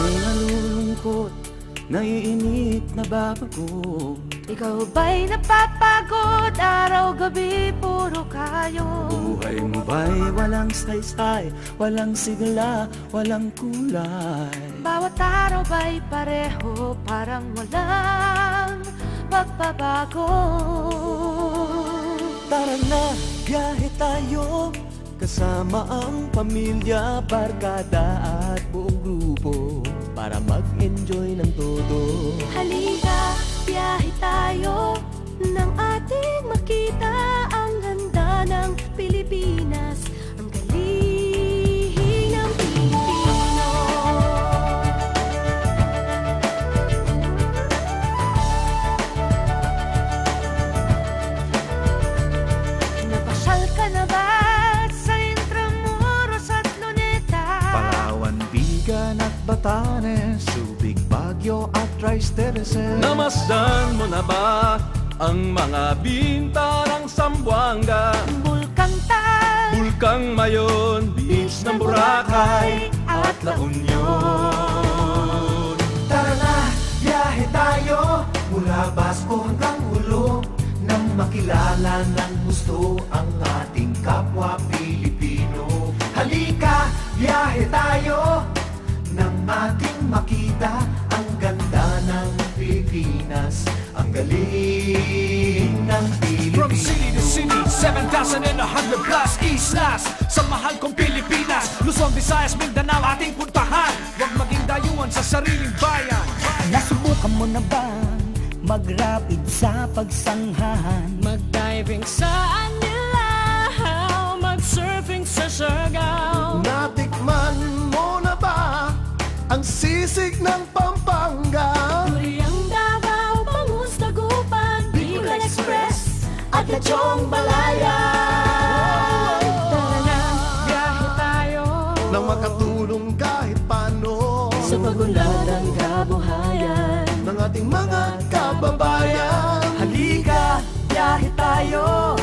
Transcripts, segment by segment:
May nalulungkot, naiinip, nababagot. Ikaw ba'y napapagod? Araw-gabi, puro kayo. Buhay mo ba'y walang saysay, walang sigla, walang kulay? Bawat araw ba'y pareho, parang walang pagbabago? Tara na, biyahe tayo, kasama ang pamilya, barkada at buong grupo, para mag-enjoy ng todo. Halika, biyahe tayo, nang ating makita ang ganda ng Pilipinas, ang galing ng Pilipino. Napasyal ka na ba sa Intramuros at Luneta? Palawan, Bigan at Batanes, Subic, Baguio at Tristereses. Namasdan mo na ba ang mga bintarang Zamboanga, Bulkang Mayon, Beach ng Boracay at La Union? Tara na, biyahe tayo, mula Basco hanggang Ulo, nang makilala ng gusto ang ating kapwa Pilipino. Halika, biyahe tayo, nang ating makita ang ganda ng Pilipinas, ang galing ng Pilipino. From city to city, 7,100 plus islas, sa mahal kong Pilipinas, Luzon, Visayas, Mindanao ating puntahan. Huwag maging dayuhan sa sariling bayan. Nasubukan mo na bang mag-rapid sa pagsanghahan? Mag-diving sa Anilaw, mag-surfing sa Siargao. Natikman mo na ba ang sisig ng Pampanga? Duriang Davao, Bangus, Dagupan, Bicol Express at Lechong Balaya. Tara na, biyahe tayo, Nang makatulong kahit paano sa pagunlad ng kabuhayan ng ating mga kababayan. Halika, biyahe tayo,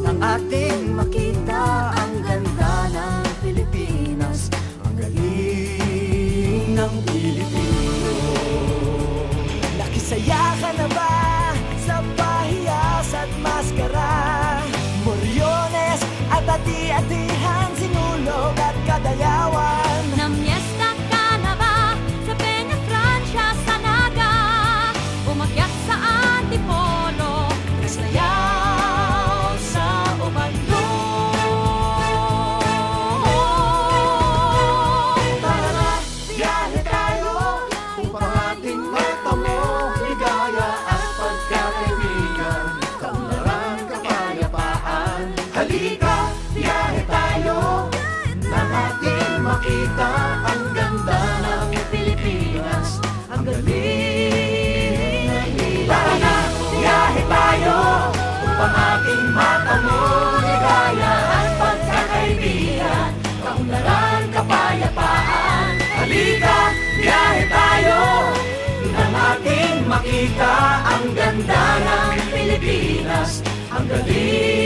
nang ating makita ang ganda ng Pilipinas, ang galing ng Pilipino. Nakisaya ka na ba sa pahiyas at maskara? Moriones at ati-atihan, sinulog at kadayawan. Namiesta ka na ba sa Peña Francia, sa Naga? Umakyat sa Antipolo, nasayaw sa Ubagdo. Tara na, biyahe tayo, upang ating matamo ligaya at pagkakaibigan, kaunlaran, kapayapaan. Halika, biyahe tayo, nang ating makita ang ganda ng Pilipinas, ang galing ng Pilipino. Tara na, biyahe tayo, upang ating matamo ligaya at pagkakaibigan, kaunlaran, kapayapaan. Halika, biyahe tayo, nang ating makita ang ganda ng Pilipinas, ang galing